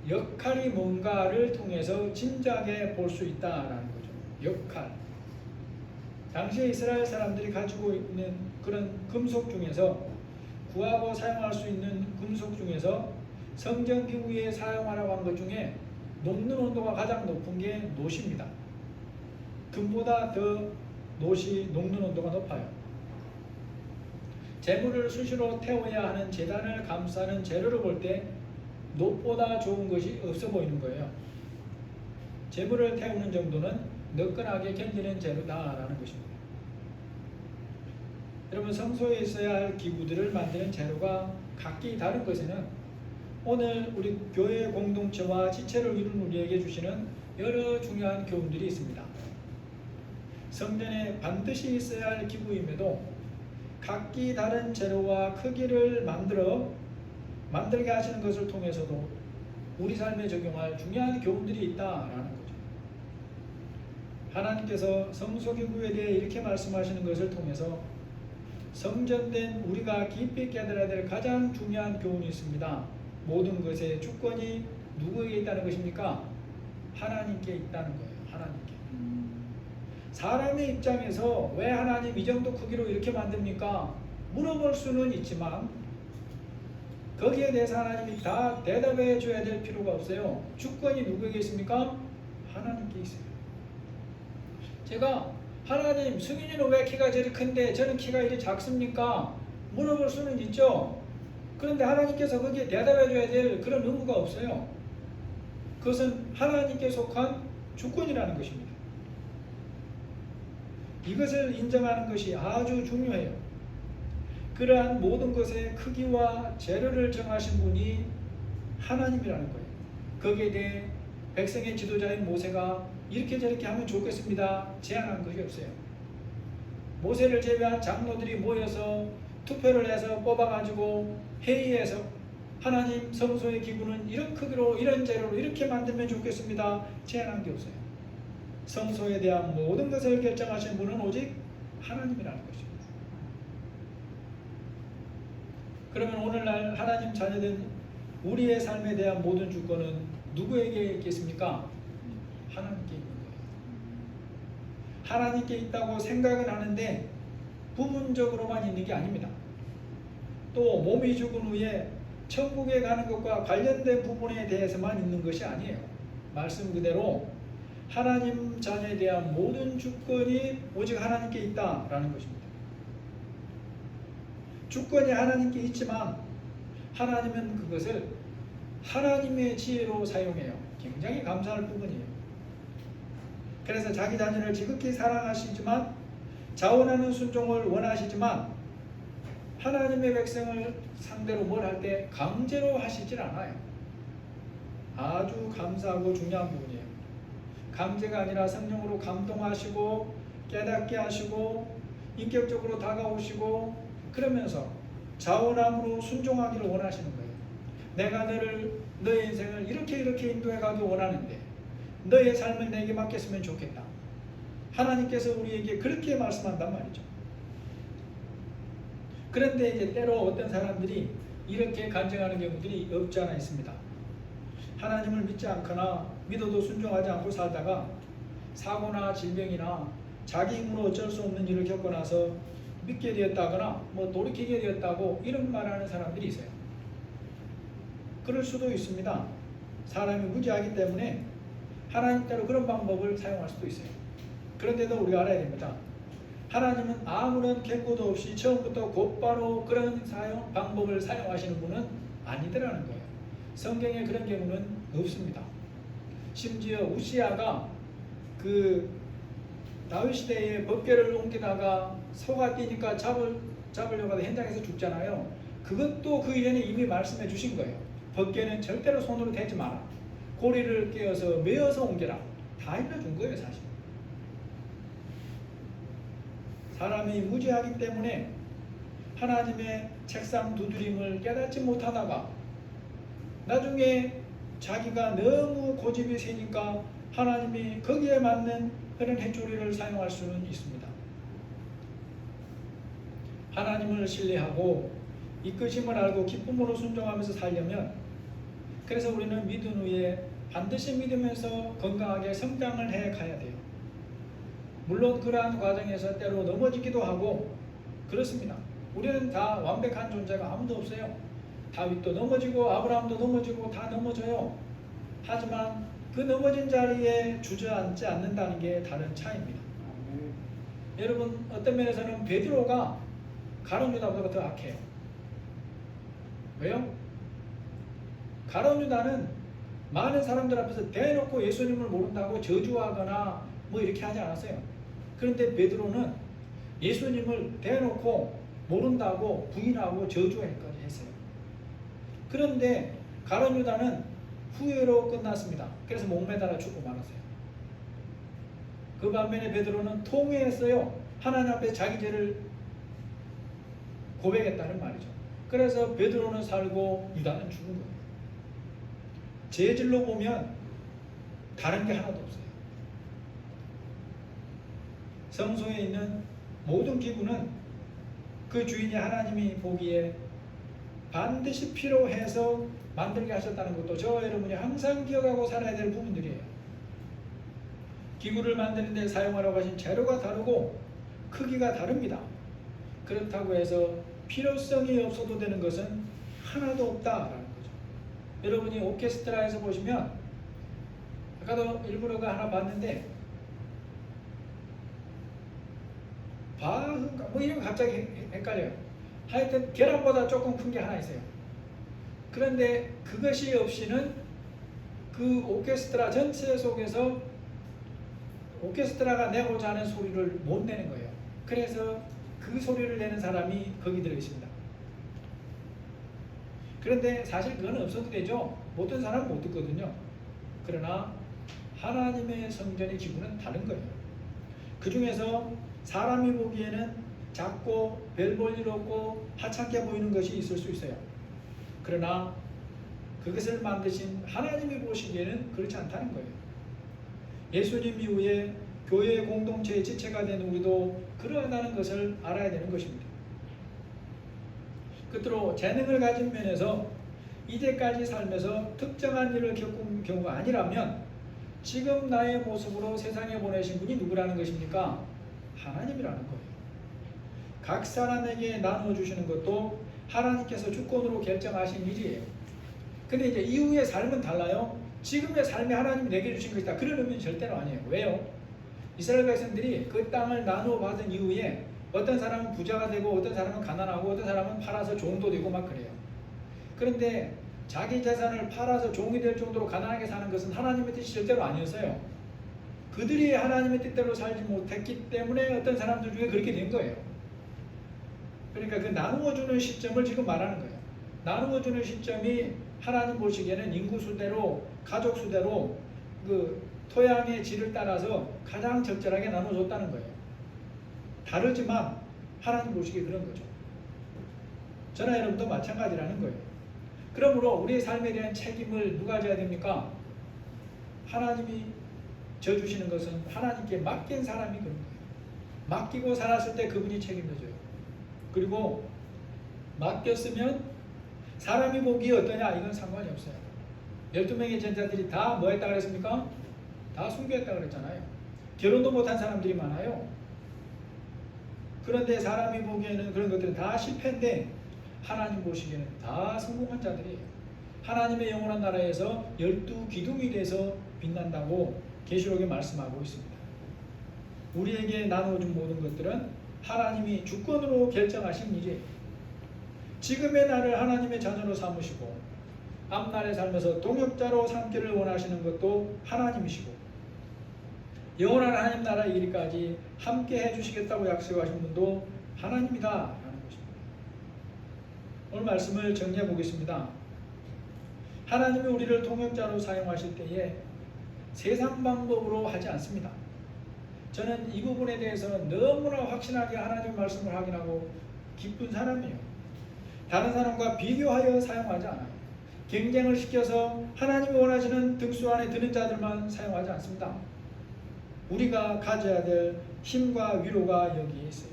역할이 뭔가를 통해서 짐작해 볼 수 있다라는 거죠. 역할. 당시에 이스라엘 사람들이 가지고 있는 그런 금속 중에서 구하고 사용할 수 있는 금속 중에서 성전 기구에 사용하라고 한 것 중에 녹는 온도가 가장 높은 게 노시입니다. 금보다 더 녹는 온도가 높아요. 재물을 수시로 태워야 하는 제단을 감싸는 재료를 볼 때 녹보다 좋은 것이 없어 보이는 거예요. 재물을 태우는 정도는 너끈하게 견디는 재료다라는 것입니다. 여러분, 성소에 있어야 할 기구들을 만드는 재료가 각기 다른 것에는 오늘 우리 교회 공동체와 지체를 이룬 우리에게 주시는 여러 중요한 교훈들이 있습니다. 성전에 반드시 있어야 할 기구임에도 각기 다른 재료와 크기를 만들게 하시는 것을 통해서도 우리 삶에 적용할 중요한 교훈들이 있다라는 거죠. 하나님께서 성소기구에 대해 이렇게 말씀하시는 것을 통해서 성전된 우리가 깊이 깨달아야 될 가장 중요한 교훈이 있습니다. 모든 것의 주권이 누구에게 있다는 것입니까? 하나님께 있다는 거예요. 하나님께. 사람의 입장에서 왜 하나님 이 정도 크기로 이렇게 만듭니까? 물어볼 수는 있지만 거기에 대해서 하나님이 다 대답해 줘야 될 필요가 없어요. 주권이 누구에게 있습니까? 하나님께 있어요. 제가 하나님, 승윤이는 왜 키가 저리 큰데 저는 키가 이리 작습니까? 물어볼 수는 있죠. 그런데 하나님께서 거기에 대답해 줘야 될 그런 의무가 없어요. 그것은 하나님께 속한 주권이라는 것입니다. 이것을 인정하는 것이 아주 중요해요. 그러한 모든 것의 크기와 재료를 정하신 분이 하나님이라는 거예요. 거기에 대해 백성의 지도자인 모세가 이렇게 저렇게 하면 좋겠습니다 제안한 것이 없어요. 모세를 제외한 장로들이 모여서 투표를 해서 뽑아가지고 회의해서 하나님 성소의 기구는 이런 크기로 이런 재료로 이렇게 만들면 좋겠습니다 제안한 게 없어요. 성소에 대한 모든 것을 결정하신 분은 오직 하나님이라는 것입니다. 그러면 오늘날 하나님 자녀된 우리의 삶에 대한 모든 주권은 누구에게 있겠습니까? 하나님께 있는 거예요. 하나님께 있다고 생각은 하는데 부분적으로만 있는 게 아닙니다. 또 몸이 죽은 후에 천국에 가는 것과 관련된 부분에 대해서만 있는 것이 아니에요. 말씀 그대로 하나님 자녀에 대한 모든 주권이 오직 하나님께 있다라는 것입니다. 주권이 하나님께 있지만 하나님은 그것을 하나님의 지혜로 사용해요. 굉장히 감사할 부분이에요. 그래서 자기 자녀를 지극히 사랑하시지만 자원하는 순종을 원하시지만 하나님의 백성을 상대로 뭘 할 때 강제로 하시질 않아요. 아주 감사하고 중요한 부분이에요. 강제가 아니라 성령으로 감동하시고 깨닫게 하시고 인격적으로 다가오시고 그러면서 자원함으로 순종하기를 원하시는 거예요. 내가 너의 인생을 이렇게 인도해 가기 원하는데 너의 삶을 내게 맡겼으면 좋겠다. 하나님께서 우리에게 그렇게 말씀한단 말이죠. 그런데 이제 때로 어떤 사람들이 이렇게 간증하는 경우들이 없지 않아 있습니다. 하나님을 믿지 않거나 믿어도 순종하지 않고 살다가 사고나 질병이나 자기 힘으로 어쩔 수 없는 일을 겪고 나서 믿게 되었다거나 돌이키게 되었다고 이런 말하는 사람들이 있어요. 그럴 수도 있습니다. 사람이 무지하기 때문에 하나님 따로 그런 방법을 사용할 수도 있어요. 그런데도 우리가 알아야 됩니다. 하나님은 아무런 경고도 없이 처음부터 곧바로 그런 방법을 사용하시는 분은 아니더라는 거예요. 성경에 그런 경우는 없습니다. 심지어 우시아가 그 다윗 시대에 법궤를 옮기다가 소가 뛰니까 잡으려고 하다 현장에서 죽잖아요. 그것도 그 이전에 이미 말씀해 주신 거예요. 법궤는 절대로 손으로 대지 마라. 고리를 꿰어서 메어서 옮겨라. 다 알려준 거예요, 사실. 사람이 무지하기 때문에 하나님의 책상 두드림을 깨닫지 못하다가 나중에 자기가 너무 고집이 세니까 하나님이 거기에 맞는 그런 해조리를 사용할 수는 있습니다. 하나님을 신뢰하고 이끄심을 알고 기쁨으로 순종하면서 살려면 그래서 우리는 믿은 후에 반드시 믿으면서 건강하게 성장을 해 가야 돼요. 물론 그러한 과정에서 때로 넘어지기도 하고 그렇습니다. 우리는 다 완벽한 존재가 아무도 없어요. 다윗도 넘어지고 아브라함도 넘어지고 다 넘어져요. 하지만 그 넘어진 자리에 주저앉지 않는다는 게 다른 차이입니다. 여러분 어떤 면에서는 베드로가 가룟 유다보다 더 악해요. 왜요? 가룟 유다는 많은 사람들 앞에서 대놓고 예수님을 모른다고 저주하거나 이렇게 하지 않았어요. 그런데 베드로는 예수님을 대놓고 모른다고 부인하고 저주까지 했어요. 그런데 가룟 유다는 후회로 끝났습니다. 그래서 목매달아 죽고 말았어요. 그 반면에 베드로는 통회했어요. 하나님 앞에 자기 죄를 고백했다는 말이죠. 그래서 베드로는 살고 유다는 죽은 거예요. 재질로 보면 다른 게 하나도 없어요. 성소에 있는 모든 기구는 그 주인이 하나님이 보기에 반드시 필요해서 만들게 하셨다는 것도 저와 여러분이 항상 기억하고 살아야 될 부분들이에요. 기구를 만드는 데 사용하라고 하신 재료가 다르고 크기가 다릅니다. 그렇다고 해서 필요성이 없어도 되는 것은 하나도 없다라는 거죠. 여러분이 오케스트라에서 보시면 아까도 일부러가 하나 봤는데 바흐인가 이런 거 갑자기 헷갈려요. 하여튼 계란보다 조금 큰 게 하나 있어요. 그런데 그것이 없이는 그 오케스트라 전체 속에서 오케스트라가 내고자 하는 소리를 못 내는 거예요. 그래서 그 소리를 내는 사람이 거기 들어 있습니다. 그런데 사실 그건 없어도 되죠. 어떤 사람은 못 듣거든요. 그러나 하나님의 성전의 기구는 다른 거예요. 그 중에서 사람이 보기에는 작고 별 볼 일 없고 하찮게 보이는 것이 있을 수 있어요. 그러나 그것을 만드신 하나님이 보시기에는 그렇지 않다는 거예요. 예수님 이후에 교회 공동체의 지체가 된 우리도 그러하다는 것을 알아야 되는 것입니다. 끝으로 재능을 가진 면에서 이제까지 살면서 특정한 일을 겪은 경우가 아니라면 지금 나의 모습으로 세상에 보내신 분이 누구라는 것입니까? 하나님이라는 거예요. 각 사람에게 나눠주시는 것도 하나님께서 주권으로 결정하신 일이에요. 근데 이제 이후의 삶은 달라요. 지금의 삶이 하나님이 내게 주신 것이다. 그런 의미는 절대로 아니에요. 왜요? 이스라엘 백성들이 그 땅을 나누어 받은 이후에 어떤 사람은 부자가 되고 어떤 사람은 가난하고 어떤 사람은 팔아서 종도 되고 막 그래요. 그런데 자기 재산을 팔아서 종이 될 정도로 가난하게 사는 것은 하나님의 뜻이 절대로 아니었어요. 그들이 하나님의 뜻대로 살지 못했기 때문에 어떤 사람들 중에 그렇게 된 거예요. 그러니까 그 나누어 주는 시점을 지금 말하는 거예요. 나누어 주는 시점이 하나님 보시기에는 인구 수대로 가족 수대로 그 토양의 질을 따라서 가장 적절하게 나눠줬다는 거예요. 다르지만 하나님 보시기에 그런 거죠. 저나 여러분도 마찬가지라는 거예요. 그러므로 우리의 삶에 대한 책임을 누가 져야 됩니까? 하나님이 져주시는 것은 하나님께 맡긴 사람이 그런 거예요. 맡기고 살았을 때 그분이 책임을 져요. 그리고 맡겼으면 사람이 보기에 어떠냐 이건 상관이 없어요. 12명의 제자들이 다 뭐 했다고 그랬습니까? 다 순교했다고 그랬잖아요. 결혼도 못한 사람들이 많아요. 그런데 사람이 보기에는 그런 것들은 다 실패인데 하나님 보시기에는 다 성공한 자들이에요. 하나님의 영원한 나라에서 12기둥이 돼서 빛난다고 계시록에 말씀하고 있습니다. 우리에게 나눠준 모든 것들은 하나님이 주권으로 결정하신 일이에요. 지금의 나를 하나님의 자녀로 삼으시고 앞날에 살면서 동역자로 삼기를 원하시는 것도 하나님이시고 영원한 하나님 나라 이르기까지 함께 해주시겠다고 약속하신 분도 하나님이다 라는 것입니다. 오늘 말씀을 정리해 보겠습니다. 하나님이 우리를 동역자로 사용하실 때에 세상 방법으로 하지 않습니다. 저는 이 부분에 대해서는 너무나 확신하게 하나님의 말씀을 확인하고 기쁜 사람이에요. 다른 사람과 비교하여 사용하지 않아요. 경쟁을 시켜서 하나님이 원하시는 등수 안에 드는 자들만 사용하지 않습니다. 우리가 가져야 될 힘과 위로가 여기에 있어요.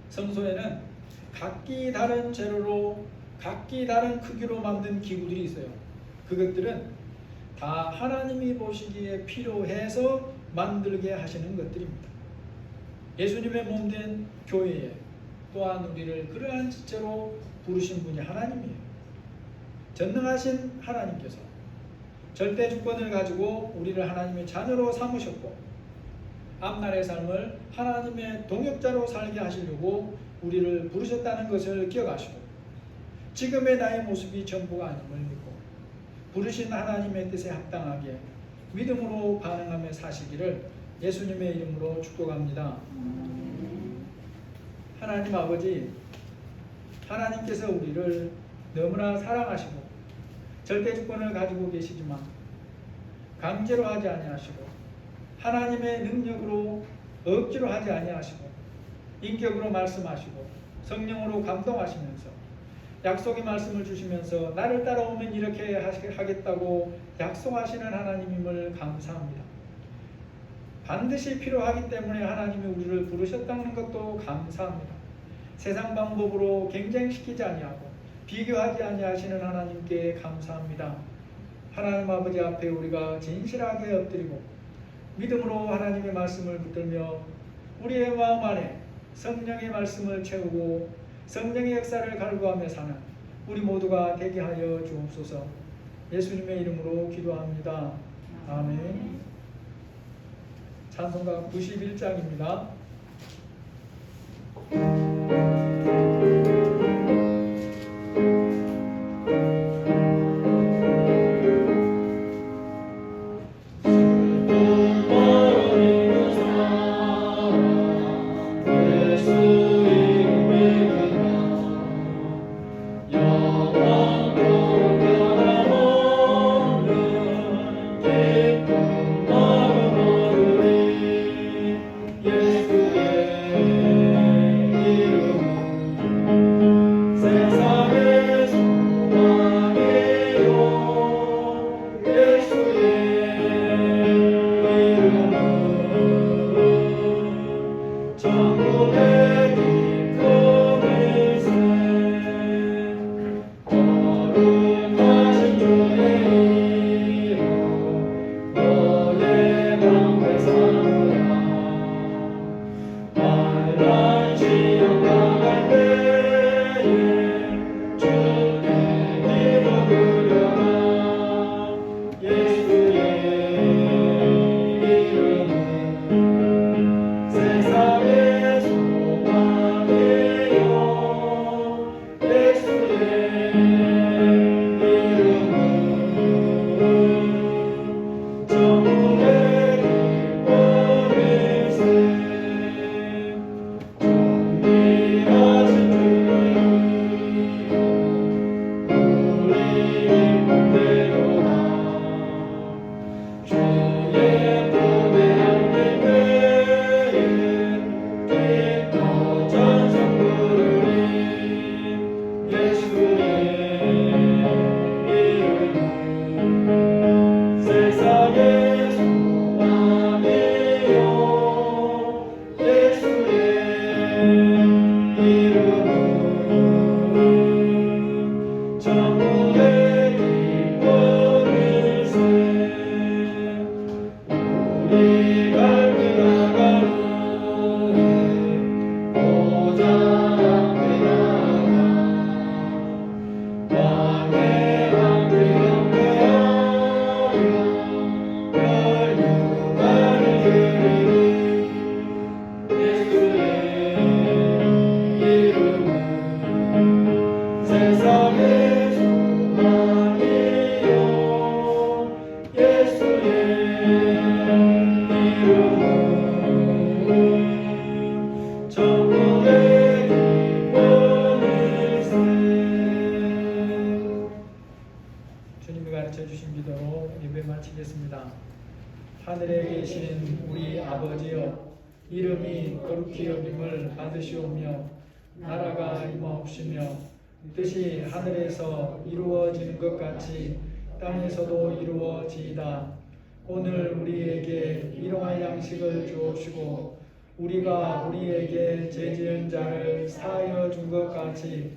성소에는 각기 다른 재료로 각기 다른 크기로 만든 기구들이 있어요. 그것들은 다 하나님이 보시기에 필요해서 만들게 하시는 것들입니다. 예수님의 몸된 교회에 또한 우리를 그러한 지체로 부르신 분이 하나님이에요. 전능하신 하나님께서 절대 주권을 가지고 우리를 하나님의 자녀로 삼으셨고 앞날의 삶을 하나님의 동역자로 살게 하시려고 우리를 부르셨다는 것을 기억하시고 지금의 나의 모습이 전부가 아님을 믿고 부르신 하나님의 뜻에 합당하게 믿음으로 반응하며 사시기를 예수님의 이름으로 축복합니다. 하나님 아버지, 하나님께서 우리를 너무나 사랑하시고 절대 주권을 가지고 계시지만 강제로 하지 아니하시고 하나님의 능력으로 억지로 하지 아니하시고 인격으로 말씀하시고 성령으로 감동하시면서 약속의 말씀을 주시면서 나를 따라오면 이렇게 하겠다고 약속하시는 하나님임을 감사합니다. 반드시 필요하기 때문에 하나님이 우리를 부르셨다는 것도 감사합니다. 세상 방법으로 경쟁시키지 아니하고 비교하지 아니하시는 하나님께 감사합니다. 하나님 아버지 앞에 우리가 진실하게 엎드리고 믿음으로 하나님의 말씀을 붙들며 우리의 마음 안에 성령의 말씀을 채우고 성령의 역사를 갈구하며 사는 우리 모두가 되게 하여 주옵소서. 예수님의 이름으로 기도합니다. 아멘. 찬송가 91장입니다. 예수 이름으로 기도드리시겠습니다. 하늘에 계신 우리 아버지여, 이름이 거룩히 여김을 받으시오며 나라가 임하옵시며 뜻이 하늘에서 이루어지는 것 같이 땅에서도 이루어지이다. 오늘 우리에게 일용할 양식을 주옵시고 우리가 우리에게 죄 지은 자를 사하여 준 것 같이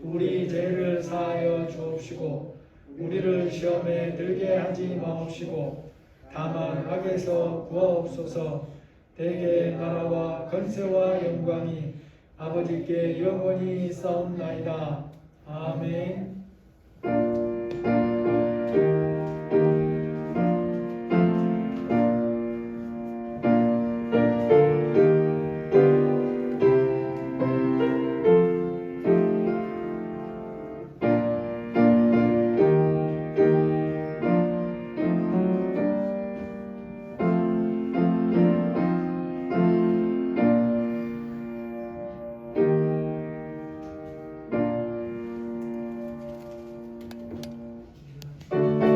우리 죄를 사하여 주옵시고 우리를 시험에 들게 하지 마옵시고 다만 악에서 구하옵소서. 대개 나라와 권세와 영광이 아버지께 영원히 있사옵나이다. 아멘.